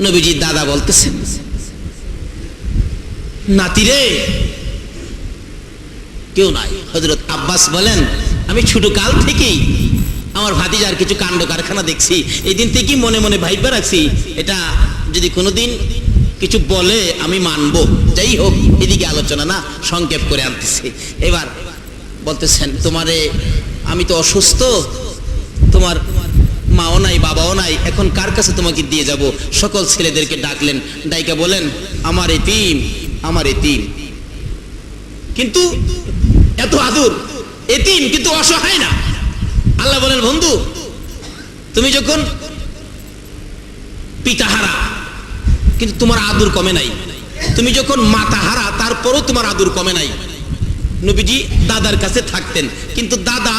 নবীজির দাদা বলতেছেন, নাতিরে কেউ নাই। হযরত আব্বাস বলেন, আমি ছোট কাল থেকেই আমার ভাতিজার কিছু কাণ্ড কারখানা দেখছি, এই দিন থেকেই মনে মনে ভাইবা রাখছি, এটা যদি কোনোদিন কিছু বলে আমি মানব। যাই হোক, এদিকে আলোচনা না, সংক্ষেপ করে আনতেছি। এবার বলতেছেন, তোমারে আমি তো অসুস্থ, তোমার মাও নাই বাবাও নাই, এখন কার কাছে তোমাকে দিয়ে যাব? সকল ছেলেদেরকে ডাকলেন, ডাইকা বলেন, আমার এতিম, আমার এতিম। কিন্তু এত আদর, এতিম কিন্তু অসহায় না। আল্লাহ বলেন, বন্ধু তুমি যখন পিতাহারা কিন্তু তোমার আদর কমে নাই, তুমি যখন মাতাহারা তারপরও তোমার আদর কমে নাই। নবীজি দাদার কাছে থাকতেন, কিন্তু দাদা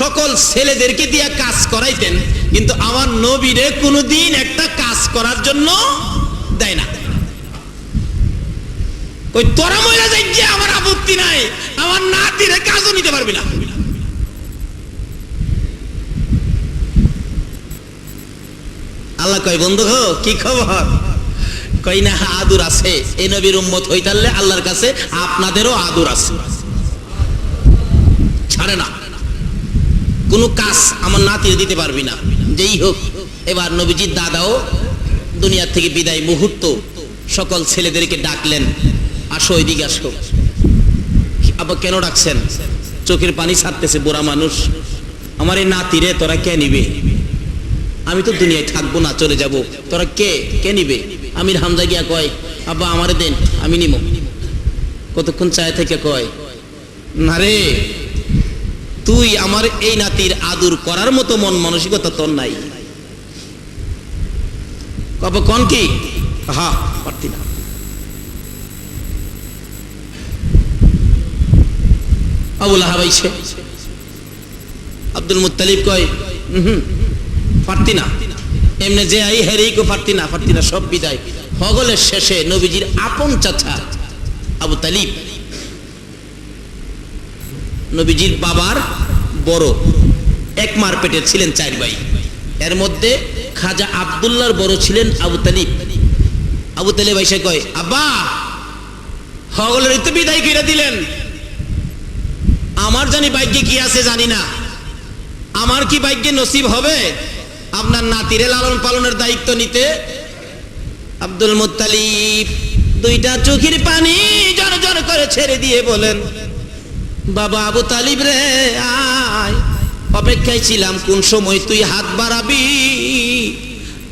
সকল ছেলেদেরকে দিয়ে কাজ করাইতেন, কিন্তু আমার নবীরে কোনোদিন একটা কাজ করার জন্য দেয় না। ওই তোরা মহিলা যাই যে আমার আপত্তি নাই, আমার নাতিরে কাজও নিতে পারবি না। আল্লাহ কয়, বন্ধু গো কি খবর? কই না, আদর আছে। এই নবীর উম্মত হইতালে আল্লাহর কাছে আপনাদেরও আদর আছে, ছাড়ে না। কোনো কাজ আমার নাতিরে দিতে পারবি না। যেই হোক, এবার নবীজির দাদাও দুনিয়ার থেকে বিদায় মুহূর্ত সকল ছেলেদেরকে ডাকলেন, আসো এদিকে আসো। আবার কেন ডাকছেন? চোখের পানি ছাড়তেছে, বুড়া মানুষ, আমার এই নাতিরে তোরা কে নিবে? আমি তো দুনিয়ায় থাকবো না, চলে যাব, তোরা কে নিবে? আমির হামজা গিয়া কয়, আব্বা আমারে দেন, আমি নিব। কতক্ষণ চায় থেকে কয়, না রে, তুই আমার এই নাতির আদর করার মতো মন মানসিকতা তোর নাই। কব কোন কি? হ্যাঁ, পারতি না। আবুল আহাব আইছে, আব্দুল মুত্তালিব কয়, পারতি না। এমনি যে আই হেরেই কো পারতি না, পারতি না, সব বিদায়। হগলের শেষে নবীজির আপন চাচা আবু তালিব, নবীজির বাবার বড়, এক মার পেটে ছিলেন 4 ভাই। এর মধ্যে খাজা আব্দুল্লাহর বড় ছিলেন আবু তালিব। আবু তালিব এসে কয়, আব্বা হগলের তো বিদায় করে দিলেন, আমার জানি ভাগ্যে কি আছে জানি না, আমার কি ভাগ্যে নসিব হবে আপনার নাতিরে লালন পালনের দায়িত্ব নিতে? আব্দুল মুত্তালিব 2টা চোখের পানি জর জর করে ছেড়ে দিয়ে বলেন, বাবা আবু তালিব রে, আয়, অপেক্ষায় ছিলাম কোন সময় তুই হাত বাড়াবি,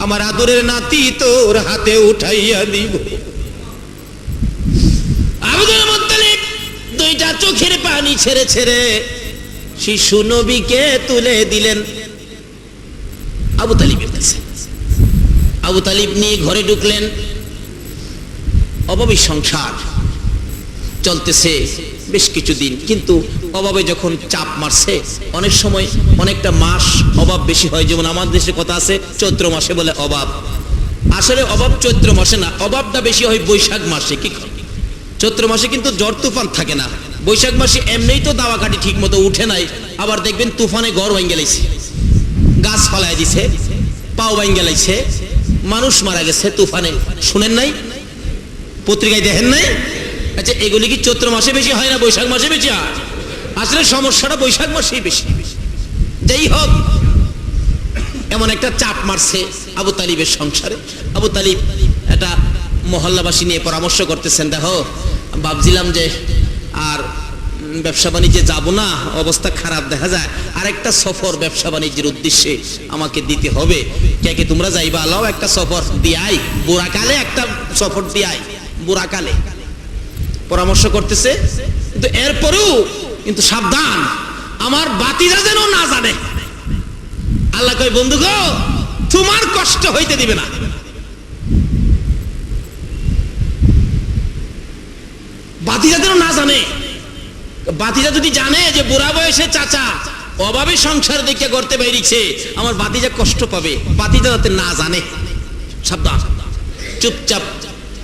আমার আদরের নাতি তোর হাতে উঠাইয়া দিব। আব্দুল মুত্তালিব 2টা চোখের পানি ছেড়ে ছেড়ে শিশু নবীকে তুলে দিলেন আবু তালিবের কাছে। আবু তালিব নিয়ে ঘরে ঢুকলেন। অভাবী সংসার চলতেছে বেশ কিছুদিন, কিন্তু অভাবে যখন চাপ মারছে, অনেক সময় অনেকটা মাস অভাব বেশি হয়। যেমন আমাদের দেশে কথা আছে, চৈত্র মাসে বলে অভাব। আসলে অভাব চৈত্র মাসে না, অভাবটা বেশি হয় বৈশাখ মাসে। কি চৈত্র মাসে কিন্তু ঝড় তুফান থাকে না, বৈশাখ মাসে এমনিই তো দাওয়া কাঠি ঠিক মতো উঠে নাই, আবার দেখবেন তুফানে ঘর ভাঙ্গে লাইছে, গাছ ফালাই দিছে, পাও ভাঙ্গে লাইছে, মানুষ মারা গেছে তুফানে। শুনেন নাই? পত্রিকায় দেখেন নাই? আচ্ছা, এগুলি কি চৈত্র মাসে বেশি হয় না বৈশাখ মাসে বেশি হয়? আসলে সমস্যাটা বৈশাখ মাসেই বেশি। যাই হোক, এমন একটা চাপ মারছে আবু তালিবের সংসারে। আবু তালিব একটা মহল্লাবাসী নিয়ে পরামর্শ করতেছেন, দেখো ভাবছিলাম যে আর ব্যবসা বাণিজ্যে যাব না, অবস্থা খারাপ দেখা যায়, আরেকটা সফর ব্যবসা বাণিজ্যের উদ্দেশ্যে আমাকে দিতে হবে। কে কে তোমরা যাইবা? আল্লাহ একটা সফর দিয়াই, বুড়াকালে একটা সফর দিয়াই, বুড়াকালে পরামর্শ করতেছে। কিন্তু এরপরেও কিন্তু সাবধান, আমার বাতিরা যেন না জানে। আল্লাহ কয়, বন্ধু গো, তোমার কষ্ট হইতে দিবে না। বাতিরা যেন না জানে। বাতিজা যদি জানে যে বুড়া বয়সে চাচা অভাবে সংসার দেখে করতে বাইরিছে, আমার বাতিজা কষ্ট পাবে, বাতিজা যাতে না জানে। সাবধান। চুপচাপ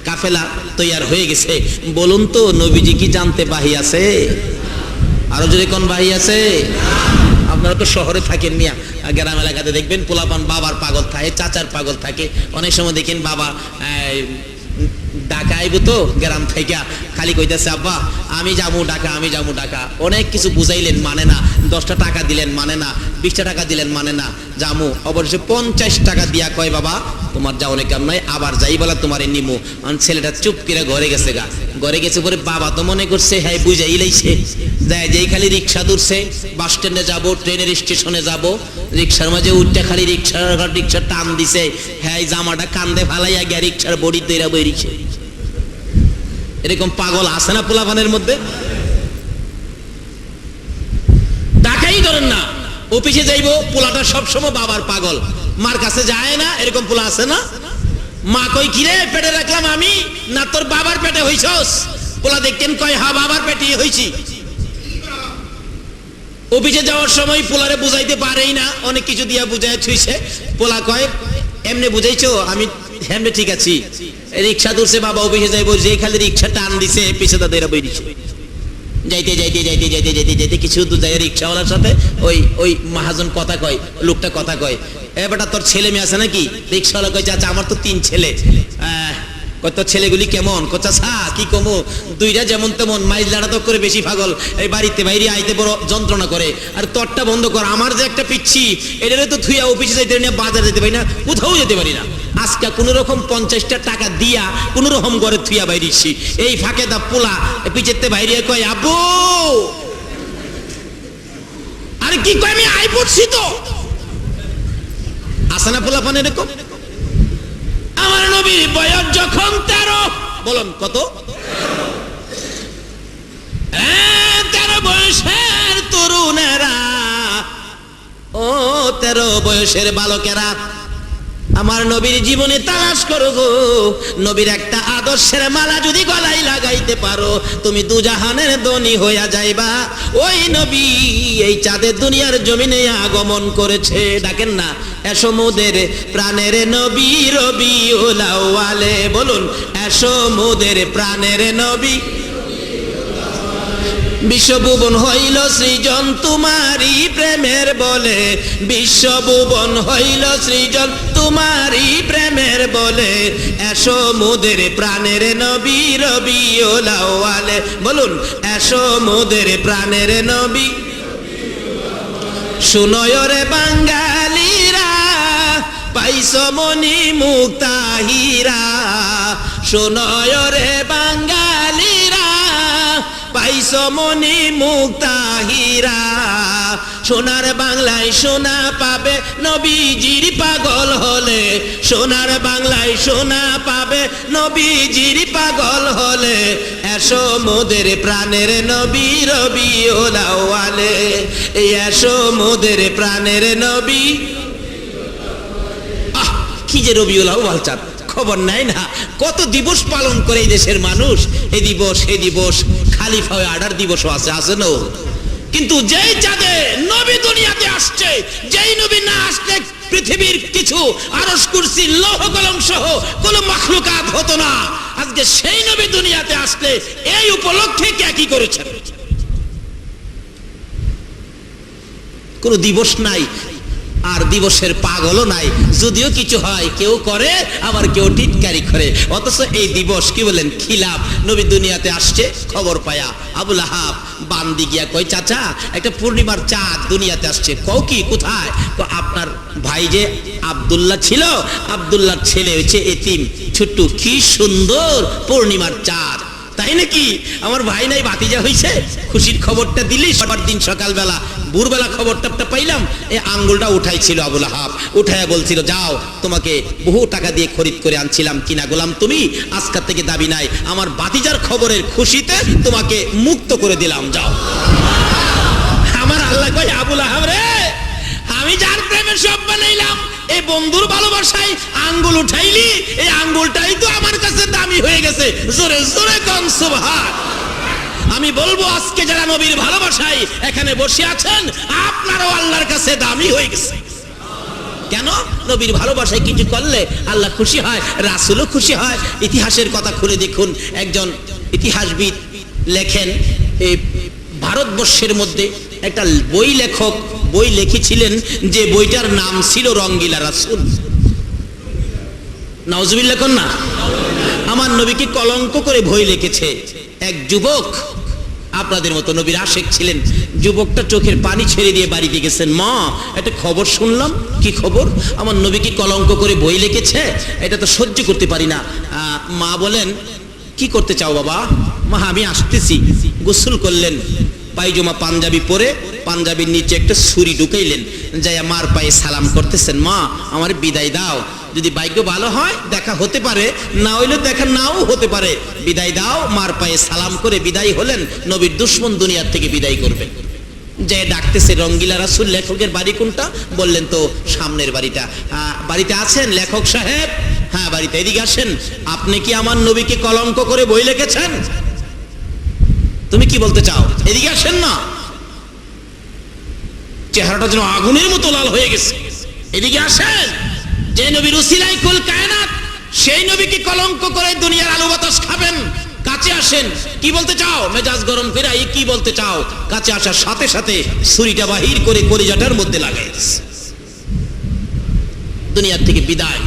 কাফেলা তৈয়ার হয়ে গেছে। বলুন তো, নবীজি কি জানতে বাহি আছে? আরো যদি কোন বাহি আছে? আপনারা তো শহরে থাকেন মিয়া, গ্রাম এলাকাতে দেখবেন পোলাপান বাবার পাগল থাকে, চাচার পাগল থাকে। অনেক সময় দেখেন বাবা ঢাকা আইব তো গ্রাম থেকে, খালি কইতেছে আব্বা আমি যাবো ঢাকা, আমি যাবো ঢাকা। অনেক কিছু বুঝাইলেন মানে না, 10টা টাকা দিলেন মানে না, 20টা টাকা দিলেন মানে না, যামু অবশ্যই 50 টাকা দিয়া কয় বাবা তোমার যাওয়ার কাম নাই, আবার যাই বলা তোমার নিমু। ছেলেটা চুপ করে ঘরে গেছে গা। ঘরে গেছে পরে বাবা তো মনে করছে হ্যাঁ বুঝাই লাইছে, যায় যেই খালি রিক্সা ধরছে, বাস স্ট্যান্ডে যাবো, ট্রেনের স্টেশনে যাব, রিক্সার মাঝে উঠতে খালি রিক্সা টান দিছে, হ্যাঁ জামাটা কান্দে ফালাইয়া গিয়া রিক্সার বডি তৈরা বইরিছে। এরকম পাগল আছে না পোলাপানের মধ্যে? ঢাকাই ধরেন না, অফিসে যাইবো, পোলাটা সবসময় বাবার পাগল, মার কাছে যায় না, এরকম পোলা আছে না? মা কই কিরে পেটে রাখলাম আমি, না তোর বাবার পেটে হইছস? পোলা দেখতেন কয় হ্যাঁ বাবার পেটে হইছি। অফিসে যাওয়ার সময় পোলারে বুঝাইতে পারেই না, অনেক কিছু দিয়া বুঝাই ছুইছে। পোলা কয় এমনি বুঝাইছো? আমি এমনি ঠিক আছি। রিক্সা ধরছে বাবা অফিসে যাইবো, যে খালি রিক্সা টান দিছে পিছে তাদের বই দিছে। যাইতে যাইতে যাইতে যাইতে যাইতে যাইতে কিছু দূর যায়, রিক্সাওয়ালার সাথে ওই মহাজন কথা কয়, লোকটা কথা কয় এ বেটা তোর ছেলে মেয়ে আছে নাকি? রিক্সাওয়ালা কয় চাচা আমার তো 3 ছেলে। কত ছেলেগুলি কেমন? কচা সা কি কমো, 2টা যেমন তেমন, মাইল লাড়াতক করে বেশি পাগল, এই বাড়িতে বাইরে আইতে বড় যন্ত্রণা করে। আর তোরটা বন্ধ কর, আমার যে একটা পিচ্ছি এটারে তো থুইয়া অফিসে যাইতে পারি না, বাজার যেতে পারি না, কোথাও যেতে পারি না। আজকে কোন রকম 50টা টাকা দিয়া কোন রকম ঘরে থুইয়া বাইরেছি। এই ফাঁকে দা পোলা পিছেতে বাইরে কয় আব্বু, আরে কি কয় আমি আই পড়ছি তো। আসে না পোলাপান এরকম? আমার নবীর বয়স যখন 13, বলুন কত? 13 বয়সের তরুণেরা, ও 13 বয়সের বালকেরা আমার নবীর জীবনে তালাশ করো গো। নবীর একটা আদর্শের মালা যদি গলায় লাগাইতে পারো, তুমি দুজাহানের ধনী হইয়া যাইবা। ওই নবী এই চাঁদের দুনিয়ার জমিনে আগমন করেছে। ডাকেন না এসো মোদের প্রাণের নবী রবিউল আউয়ালে, বলুন এসো মোদের প্রাণের নবী। বিশ্বভুবন হইল সৃজন তোমারি প্রেমের বলে, বিশ্বভুবন হইল সৃজন তোমারি প্রেমের বলে, এসো মোদের প্রাণের নবী রবিউল আউয়ালে, বলুন এসো মোদের প্রাণের নবী। শুনয় রে বাঙালিরা পাইছো মনি মুক্তাহিরা, শুনয় রে বাঙালিরা পাইছো মনি মুক্তাহিরা। সোনার বাংলায় সোনা পাবে নবীজির পাগল হলে, সোনার বাংলায় সোনা পাবে নবীজির পাগল হলে, এসো মোদের প্রাণের নবী রবিউল আউয়ালে, এসো মোদের প্রাণের নবী। আহ কি যে রবিউল আউয়াল চাঁদ, খবর নাই না কত দিবস পালন করে এই দেশের মানুষ। এই দিবস এই দিবস, খালিফা আডার দিবসও আছে, আছে না? কিন্তু যেই চাঁদে নবী দুনিয়াতে আসছে, যেই নবী না আসলে পৃথিবীর কিছু আরশ কুরসি লৌহ কলম সহ কোনো মাখলুকাত হতো না। আজকে সেই নবী দুনিয়াতে আসলে এই উপলক্ষে কে কি করেছেন? কোনো দিবস নাই, আর দিবসের পাগলও নাই। যদিও কিছু হয় কেউ করে, আবার কেউ টিটকারি করে। অথচ এই দিবস কি বলেন খিলাফ। নবী দুনিয়াতে আসছে খবর পায়া আবু লাহাব বান্দি গিয়া কয় চাচা একটা পূর্ণিমার চাঁদ দুনিয়াতে আসছে। কও কি কোথায়? আপনার ভাই যে আব্দুল্লাহ ছিল, আব্দুল্লাহর ছেলে হয়েছে এতিম ছোট্ট, কি সুন্দর পূর্ণিমার চাঁদ। তাই নাকি? আমার ভাই নাই ভাতিজা হইছে, খুশির খবরটা দিলি। সবার দিন সকালবেলা ভোরবেলা খবরটা পাইলাম, এই আঙ্গুলটা উঠাইছিল আবু লাহাব, উঠাইয়া বলছিল যাও তোমাকে বহু টাকা দিয়ে খরিদ করে আনছিলাম, কিনা গোলাম তুমি, আজকাল থেকে দাবি নাই, আমার ভাতিজার খবরের খুশিতে তোমাকে মুক্ত করে দিলাম, যাও। আমার আল্লাহ কয় আবু লাহাব রে, আমি যার প্রেমে সব বানাইলাম, এই বন্ধুর ভালোবাসায় আঙ্গুল উঠাইলি, এই আঙ্গুলটাই তো আমার কাছে দামি হয়ে গেছে। জোরে জোরে কোন সুবহান। আমি বলবো আজকে যারা নবীর ভালোবাসায় এখানে বসে আছেন, আপনারাও আল্লাহর কাছে দামি হয়ে গেছে। কেন? নবীর ভালোবাসায় কিছু করলে আল্লাহ খুশি হয়, রাসূলও খুশি হয়। ইতিহাসের কথা খুলে দেখুন, একজন ইতিহাসবিদ লেখেন, এই ভারতবর্ষের মধ্যে একটা বই লেখক বই লিখেছিলেন, যে বইটার নাম ছিল রঙ্গিলা রাসূল। নাউজুবিল্লাহ কোন না। আমার নবীকে কলঙ্ক করে বই লিখেছে এক যুবক, আপনাদের মতো নবীর আশেক ছিলেন। যুবকটা চোখের পানি ছেড়ে দিয়ে বাড়িতে গেছেন, মা একটা খবর শুনলাম। কি খবর? আমার নবীকে কলঙ্ক করে বই লিখেছে, এটা তো সহ্য করতে পারি না। মা বলেন, কি করতে চাও বাবা? মা আমি আসতেছি। গোসল করলেন, পায়জামা পাঞ্জাবি পরে পাঞ্জাবির নিচে একটা ছুরি ঢুকাইলেন, যাইয়া মার পায়ে সালাম করতেছেন, মা আমার বিদায় দাও, যদি ভাগ্য ভালো হয় দেখা হতে পারে, না হইলে দেখা নাও হতে পারে, বিদায় দাও। মার পায়ে সালাম করে বিদায় হলেন। নবীর দুশ্মন দুনিয়ার থেকে বিদায় করবেন। যে ডাকতেছে রঙ্গিলা রাসূল, লেখকের বাড়ি কোনটা? বললেন তো সামনের বাড়িটা। বাড়িতে আছেন লেখক সাহেব? হ্যাঁ বাড়িতে। এদিকে আসেন। আপনি কি আমার নবীকে কলঙ্ক করে বই লিখেছেন? তুমি কি বলতে চাও? এদিকে আসেন না। চেহারাটা যেন আগুনের মতো লাল হয়ে গেছে। এদিকে আসেন। যে নবীর উসিলায় কুল কায়নাত, সেই নবীকে কলঙ্ক করে দুনিয়ার আলো বাতাস খাবেন। কাছে আসেন। কি বলতে চাও? মেজাজ গরম করে কি বলতে চাও? কাছে আসার সাথে সাথে ছুরিটা বাহির করে কলিজাটার মধ্যে লাগাই দুনিয়ার থেকে বিদায়।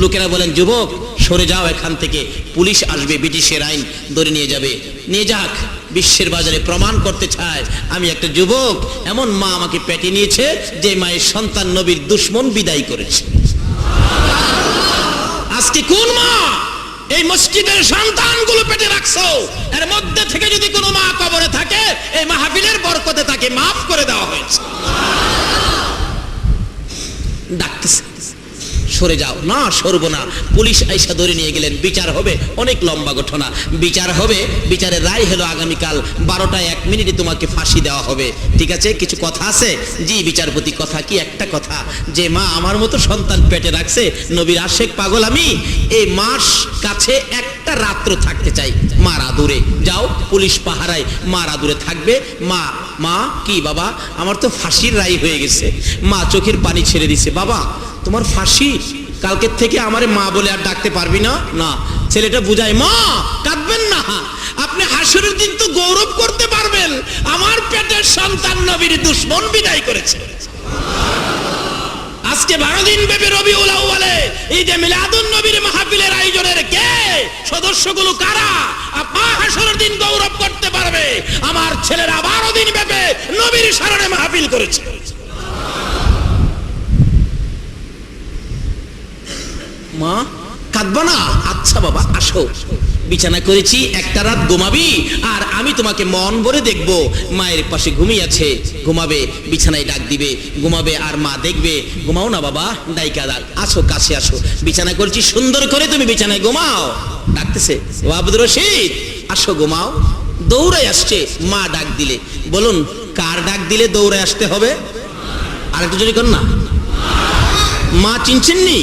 লোকেরা বলেন, যুবক সরে যাও এখান থেকে, পুলিশ আসবে, ব্রিটিশের আইন ধরে নিয়ে যাবে। নিয়ে যাক, বিশ্বের বাজারে প্রমাণ করতে চায় আমি একটা যুবক। এমন মা আমাকে পেটে নিয়েছে যে মায়ের সন্তান নবীর দুশ্মন বিদায় করেছে। আজকে কোন মা এই মসজিদের সন্তানগুলো পেটে রাখছো? এর মধ্যে থেকে যদি কোনো মা কবরে থাকে, এই মাহফিলের বরকতে তাকে মাফ করে দেওয়া হয়েছে। ডাকতেছে, সরে যাও। না সরবো না। পুলিশ আইসা ধরে নিয়ে গেলেন। বিচার হবে, অনেক লম্বা ঘটনা। বিচার হবে, বিচারের রায় হলো আগামীকাল 12টায় 1 মিনিটে তোমাকে ফাঁসি দেওয়া হবে। ঠিক আছে, কিছু কথা আছে? জি বিচারপতি, কথা কি? একটা কথা, যে মা আমার মতো সন্তান পেটে রাখছে, নবীর আশেক পাগল আমি, এই মাস কাছে একটা রাত্র থাকতে চাই মার আদুরে। যাও, পুলিশ পাহারায় মার আদুরে থাকবে। মা মা কি বাবা? আমার তো ফাঁসির রায় হয়ে গেছে। মা চোখের পানি ছেড়ে দিছে। বাবা তোমার ফাঁসি, কালকের থেকে আমারে মা বলে আর ডাকতে পারবি না। না, ছেলেটা বুঝায়, মা কাঁদবেন না, আপনি হাসরের দিন তো গৌরব করতে পারবেন, আমার পেটের সন্তান নবীর দুশ্মন বিদায় করেছে। আজকে 12 দিন ব্যাপী রবিউল আউয়ালে ঈদে মিলাদুন নবীর মাহফিলের আয়োজনের কে সদস্যগুলো কারা? আপা হাসরের দিন গৌরব করতে পারবে, আমার ছেলেরা 12 দিন ব্যাপী নবীর স্মরণে মাহফিল করেছে। মা কাঁদবা না? আচ্ছা বাবা আসো, বিছানা করেছি, একটা রাত ঘুমাবি আর আমি তোমাকে মন ভরে দেখব। মায়ের পাশে ঘুমিয়ে আছে, ঘুমাবে, বিছানায় ডাক দিবে, ঘুমাবে আর মা দেখবে। ঘুমাও না বাবা, ডাইকা ডাক, আসো কাছে আসো, বিছানা করেছি সুন্দর করে, তুমি বিছানায় ঘুমাও। ডাকতেছে, ও আব্দুর রশিদ আসো ঘুমাও। দৌড়ায় আসছে, মা ডাক দিলে। বলুন কার ডাক দিলে দৌড়ায় আসতে হবে? আরেকটু জোরে কর না। মা চিনছেননি?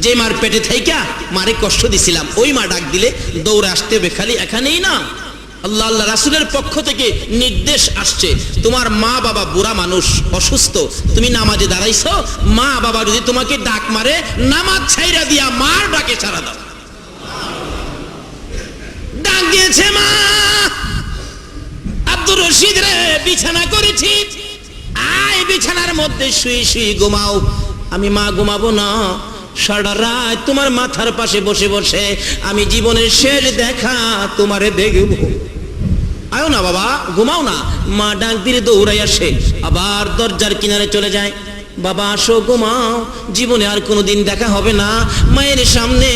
যে মার পেটে থাইকা মারে কষ্ট দিছিলাম, ওই মা ডাক দিলে দৌড়ে আসতে হবে। খালি এখানেই না, আল্লাহ আল্লাহ রাসূলের পক্ষ থেকে নির্দেশ আসছে, তোমার মা বাবা বুড়া মানুষ, অসুস্থ, তুমি নামাজে দাঁড়াইছো, মা বাবা যদি তোমাকে ডাক মারে, নামাজ ছাইরা দিয়া মার ডাকে ছাড়া দাও। ডাক দিয়েছে মা, আব্দুর রশিদ রে বিছানা করেছি, আয় বিছানার মধ্যে শুয়ে শুয়ে ঘুমাও। আমি মা ঘুমাবো না, সারা রাত তোমার মাথার পাশে বসে বসে আমি জীবনের শেষ দেখা তোমারে দেখব। আয়ো না বাবা, ঘুমাও না। মা ডাক দিলে দৌড়াই আসে, আবার দরজার কিনারে চলে যায়। বাবা আসো ঘুমাও, জীবনে আর কোনোদিন দেখা হবে না, মায়ের সামনে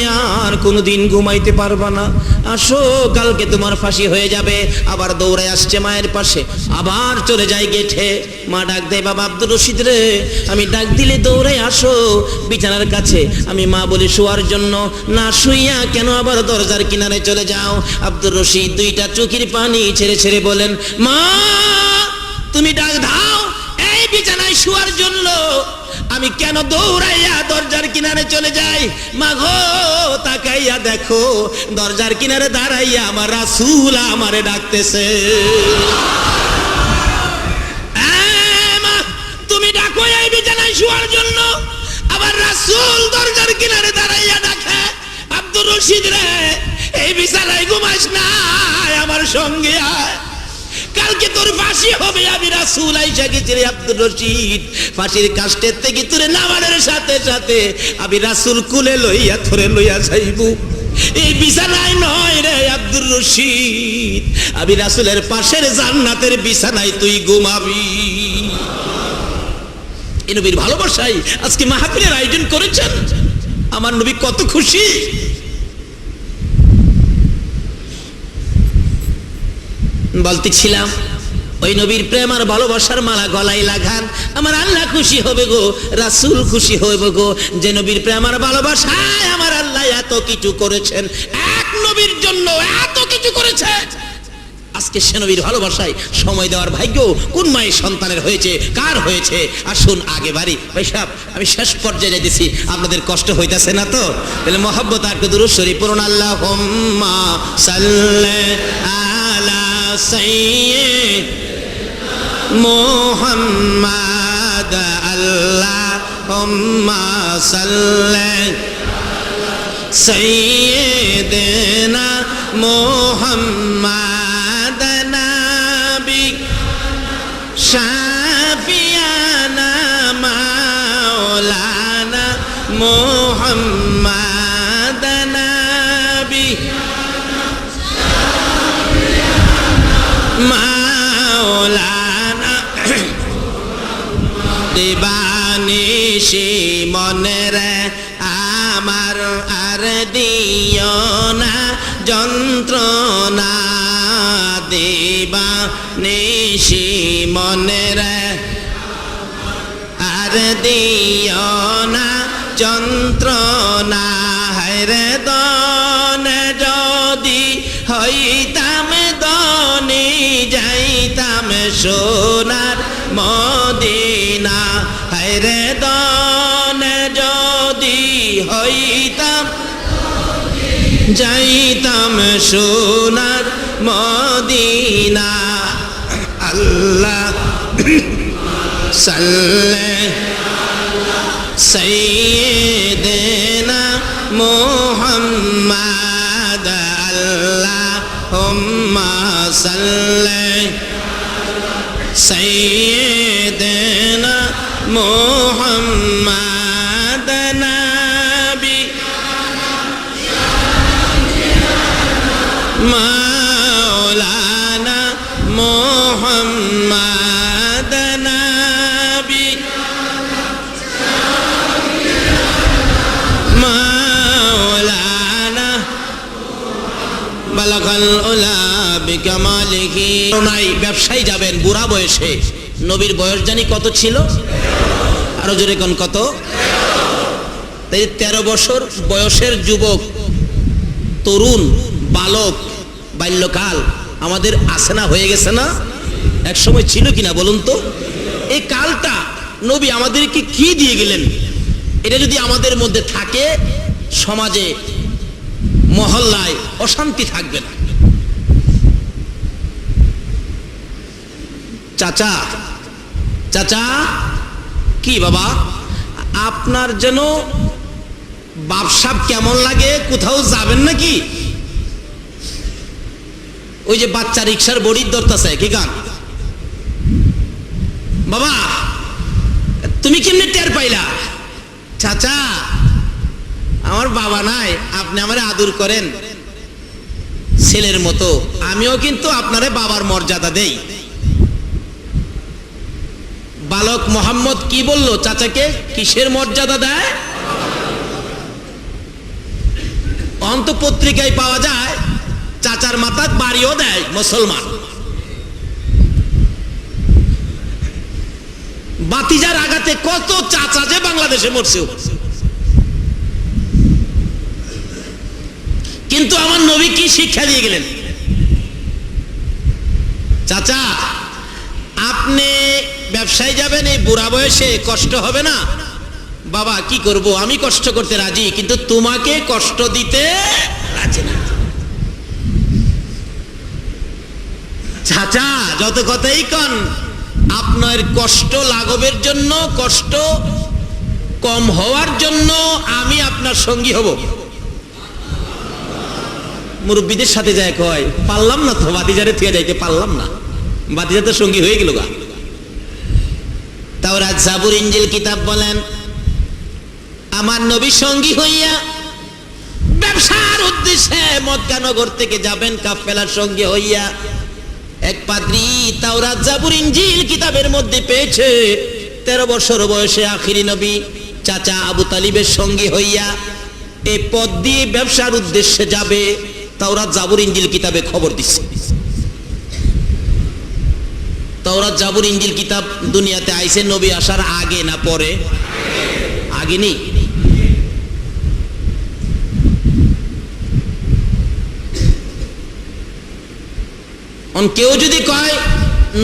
আর কোনোদিন ঘুমাইতে পারবা না, আসো কালকে তোমার ফাঁসি হয়ে যাবে। আবার দৌড়ে আসছে মায়ের পাশে, আবার চলে যায় গেটে। মা ডাক দেয়, বাবা আব্দুর রশিদ রে, আমি ডাক দিলে দৌড়ে আসো বিছানার কাছে। আমি মা বলি শোয়ার জন্য, না শুইয়া কেন আবার দরজার কিনারে চলে যাও? আব্দুর রশিদ দুইটা চোখের পানি ছেড়ে ছেড়ে বলেন, মা তুমি ডাক দাও এই বিছানায় শোয়ার জন্য, আমি কেন দৌড়াইয়া দরজার কিনারে চলে যাই? মা গো তাকাইয়া দেখো, দরজার কিনারে দাঁড়াইয়া আমার রাসূল আমারে ডাকতেছে। মা তুমি ডাকো এই বিছানায় শোয়ার জন্য, আবার রাসূল দরজার কিনারে দাঁড়াইয়া ডাকে, আব্দুর রশিদ রে এই বিছানায় ঘুমাস না, আমার সঙ্গে আয়, কালকে তোর ফাঁসি হবে, আমি রাসূল আইসা গেছি রে আব্দুর রশিদ, ফাঁসির কাষ্টের থেকে তোরে নামানোর সাথে সাথে আমি রাসূল কুলে লইয়া তোরে লইয়া যাইব। এই বিছানায় নয় রে আব্দুর রশিদ, আমি রাসূলের পাশের জান্নাতের বিছানায় তুই ঘুমাবি। এই নবীর ভালোবাসায় আজকে মাহফিলের আয়োজন করেছেন, আমার নবী কত খুশি। বলতেছিলাম ওই নবীর প্রেম আর ভালোবাসার মালা গলায় লাগান, আমার আল্লাহ খুশি হবে গো, রাসূল খুশি হবে গো, যে নবীর প্রেম আর ভালোবাসায় আমার আল্লাহ এত কিছু করেছেন, এক নবীর জন্য এত কিছু করেছেন। আজকে সে নবীর ভালোবাসায় সময় দেওয়ার ভাগ্য কোন মায়ের সন্তানের হয়েছে, কার হয়েছে? আসুন আগে বাড়ি ভাই সাহেব, আমি শেষ পর্যায়ে যাইতেছি, আপনাদের কষ্ট হইতাছে না তো? তাহলে মহব্বত আর দুরূদ শরীফ পড়ুন। আল্লাহুম্মা সাল্লি আলা সাইয়্যিদিনা মুহাম্মাদ, আল্লাহুম্মা সাল্লি আলা সাইয়্যিদিনা মুহাম্মাদ, নাবি শাফিয়ানা মাওলানা মুহাম্মাদ, নাবি মাওলানা দিবানিশি মনেরে আমার আর দিও না যন্ত্রণা, দিবানিশি মনেরে আর দিও না যন্ত্রণা, হায়রে দনে যদি হইতাম দনে যাইতাম সোনার মদিনা, হায়রে দনে যদি হইতাম যাইতাম সোনার মদিনা। আল্লাহ সাল্লি সাইয়্যিদিনা মুহাম্মাদ, আল্লাহুম্মা সাল্লি সাইয়্যিদিনা মুহাম্মাদ, নাবি মাওলানা মুহাম্মাদ, নাবি মাওলানা বালাগাল উলা বিকামালিহি। নাই ব্যবসায়ী যাবেন বুড়া বয়সে, নবীর বয়স জানি কত ছিল? আরো জোরে কোন কত? 13 বছর বয়সের যুবক, তরুণ, বালক, বাল্যকাল আমাদের আছে না, হয়ে গেছে না? এক সময় ছিল কিনা বলুন তো? এই কালটা নবী আমাদেরকে কি দিয়ে গেলেন, এটা যদি আমাদের মধ্যে থাকে, সমাজে মহল্লায় অশান্তি থাকবে না। চাচা, চাচা কি বাবা, আপনার যেন বাপসাপ কেমন লাগে, কোথাও যাবেন নাকি? ওই যে বাচ্চা রিক্সার বড়ির ধরতেছে, কি গান? বাবা তুমি কেমনে টের পাইলা? চাচা আমার বাবা নাই, আপনি আমারে আদর করেন ছেলের মতো, আমিও কিন্তু আপনারে বাবার মর্যাদা দেই। বালক মোহাম্মদ কি বলল চাচাকে, কিসের মর্যাদা দেয়? অন্ত পত্রিকায় পাওয়া যায় চাচার মাথায় বাড়িও দেয় মুসলমান। বাতিজার আঘাতে কত চাচা যে বাংলাদেশে মরছে, কিন্তু আমার নবী কি শিক্ষা দিয়ে গেলেন? চাচা আপনি ব্যবসায় যাবেন এই বুড়া বয়সে, কষ্ট হবে না? বাবা কি করব, আমি কষ্ট করতে রাজি, কিন্তু তোমাকে কষ্ট দিতে রাজি না। চাচা যত কথাই কন, আপনার কষ্ট লাঘবের জন্য, কষ্ট কম হওয়ার জন্য আমি আপনার সঙ্গী হব। মুরব্বীদের সাথে যায় কয়, পারলাম না তো, বাতিজারে থুয়ে যাইতে পারলাম না, ভাতিজা তো সঙ্গী হয়ে গেল গা। তাওরাত জাবুর ইনজিল কিতাব বলেন আমার নবী সঙ্গী হইয়া ব্যবসার উদ্দেশ্যে মক্কা নগর থেকে যাবেন কাফেলার সঙ্গে হইয়া। এক পাদ্রী তাওরাত জাবুর ইনজিল কিতাবের মধ্যে পেয়েছে 13 বছর বয়সে আখিরি নবী চাচা আবু তালিবের সঙ্গী হইয়া এই পথ দিয়ে ব্যবসার উদ্দেশ্যে যাবে। তাওরাত জাবুর ইনজিল কিতাবে খবর দিচ্ছে। তাওরাত জাবুর ইনজিল কিতাব দুনিয়াতে আইছে নবী আসার আগে না পরে? আগে নেই। কেউ যদি কয়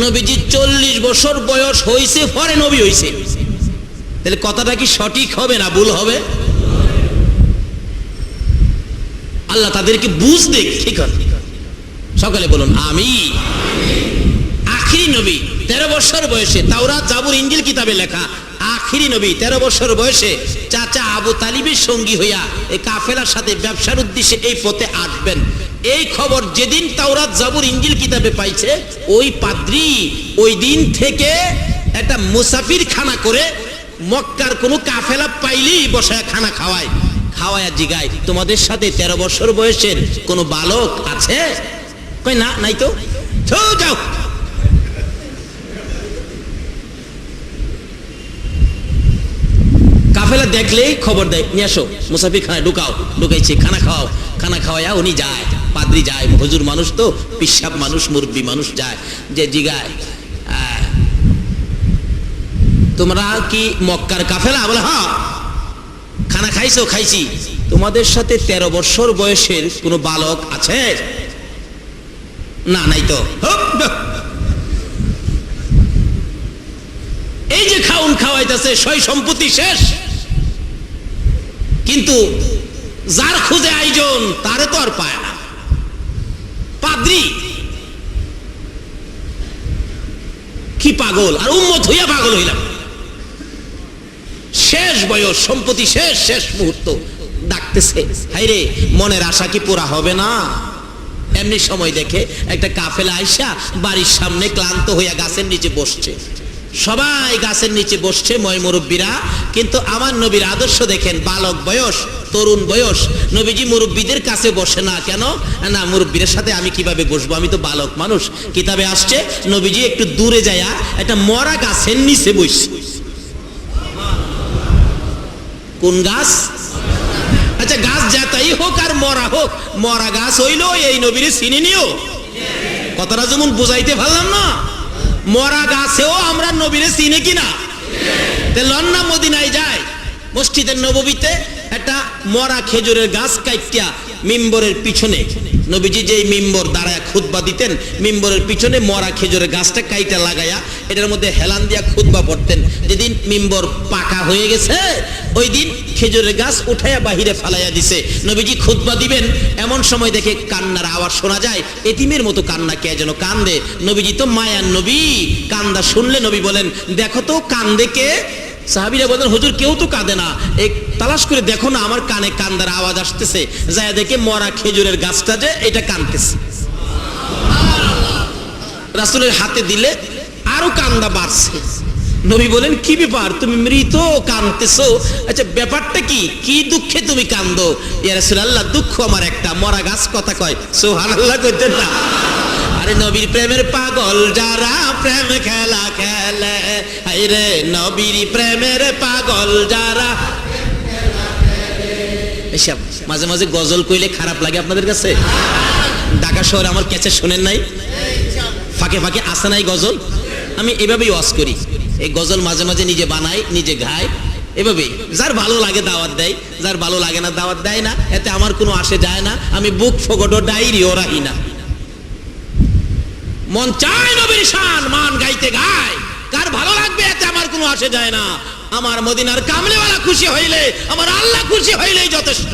নবীজি 40 বছর বয়স হইছে পরে নবী হইছে, তাহলে কথাটা কি সঠিক হবে না ভুল হবে? আল্লাহ তাদেরকে বুঝ দেখ ঠিক আছে। সকালে বলুন আমি। আখিরি নবী 13 বছর বয়সে, তাওরাত জাবুর ইনজিল কিতাবে লেখা আখিরি নবী 13 বছর বয়সে চাচা আবু তালিবের সঙ্গী হইয়া এই কাফেলার সাথে ব্যবসার উদ্দেশ্যে এই পথে আসবেন। এই খবর যেদিন তাওরাত জাবুর ইনজিল কিতাবে পাইছে ওই পাদ্রী ওই দিন থেকে একটা মুসাফির খানা করে মক্কার কোনো কাফেলা পাইলেই বসায় খানা খাওয়ায়। খাওয়ায়া জিগায় তোমাদের সাথে 13 বছর বয়সের কোনো বালক আছে? কই না, নাই তো। যাও কাফেলা দেখলেই খবর দেয় নিয়ে আসো মুসাফির খানায় ঢুকাও। ঢুকাইছে খানা খাওয়াও। খানা খাওয়াইয়া উনি যায়, পাদ্রী যায়, হুজুর মানুষ তো পিসাব মানুষ মুরব্বী মানুষ যায়, যে জিগায় তোমরা কি মক্কার কাফেলা? বলে হ্যাঁ। খানা খাইছো? খাইছি। তোমাদের সাথে 13 বছর বয়সের কোনো বালক আছে? না, নাই তো। এই যে খাউন খাওয়াইতেছে সয় সম্পত্তি শেষ, কিন্তু যার খুঁজে আয়োজন তারে তো আর পায় না। পাদ্রী কি পাগল, আর উম্মত হইয়া পাগল হইলাম। শেষ বয়স, সম্পত্তি শেষ, শেষ মুহূর্ত ডাকতেছে। হাইরে মনের আশা কি পুরা হবে না? এমনি সময় দেখে একটা কাফেলা আইসা বাড়ির সামনে ক্লান্ত হইয়া গাছের নিচে বসছে। সবাই গাছের নিচে বসছে ময় মুরব্বীরা, কিন্তু আমার নবীর আদর্শ দেখেন, বালক বয়স, তরুণ বয়স। নবীজি মুরব্বীদের কাছে বসে না কেন? না, মুরব্বীদের সাথে আমি কিভাবে বসবো, আমি তো বালক মানুষ। কিতাবে আসছে নবীজি একটু দূরে যায়া একটা মরা গাছের নিচে বসছে। কোন গাছ? আচ্ছা গাছ যাতাই হোক আর মরা হোক, মরা গাছ হইলো এই নবীরে চিনি নিও। কথাটা যেমন বুঝাইতে পারলাম না, মরা গাছেও আমরা নবীরে চিনি কিনা? লন্না মদিনায় যায়, মসজিদের নববীতে একটা মরা খেজুরের গাছ কাইটিয়া মিম্বরের পিছনে, নবীজি যেই মিম্বর দাঁড়ায় খুতবা দিতেন, মিম্বরের পিছনে মরা খেজুরের গাছটা কাইটা লাগায়া এটার মধ্যে হেলান দিয়া খুতবা পড়তেন। যেদিন মিম্বর পাকা হয়ে গেছে ওই দিন খেজুরের গাছ উঠাইয়া বাহিরে ফালাইয়া দিছে। নবীজি খুতবা দিবেন, এমন সময় দেখে কান্নার আওয়াজ শোনা যায়, এতিমের মতো কান্না, কে যেন কান্দে। নবীজি তো মায়ার নবী, কান্দা শুনলে নবী বলেন দেখো তো কান্দে কে? সাহাবীরা বলেন হুজুর কেউ তো কাঁদে না, এক তালাশ করে দেখো না, আমার কানে কান্দার আওয়াজ আসতেছে। যায় দেখে মরা খেজুরের গাছটা যে এটা কাঁদতেছে। রাসূলের হাতে দিলে আরো কান্দা বাড়ছে। নবী বলেন কি ব্যাপার, তুমি মৃত কাঁদতেছো? আচ্ছা ব্যাপারটা কি, কি দুঃখে তুমি কান্দো? ইয়া রাসূলুল্লাহ দুঃখ আমার একটা, মরা গাছ কথা কয়। সুবহানাল্লাহ কইতেন না? আরে নবীর প্রেমের পাগল যারা প্রেম খেলা খেলে, আরে নবীর প্রেমের পাগল যারা। এসব মাঝে মাঝে গজল কইলে খারাপ লাগে আপনাদের কাছে? ঢাকা শহরে আমার ক্যাসেট শোনেন নাই? ফাঁকে ফাঁকে আসে নাই গজল? আমি এভাবেই ওয়াজ করি, এই গজল মাঝে মাঝে নিজে বানাই, নিজে গাই, এভাবেই। যার ভালো লাগে দাওয়াত দেয়, যার ভালো লাগে না দাওয়াত দেয় না, এতে আমার কোনো আসে যায় না। আমি বুক ফগটো ডাইরিও রাখি না। মন চায় নবীর শান মান গাইতে গায়, কার ভালো লাগবে এতে আমার কোনো আসে যায় না। আমার মদিনার কামলিওয়ালা খুশি হইলে, আমার আল্লাহ খুশি হইলেই যথেষ্ট।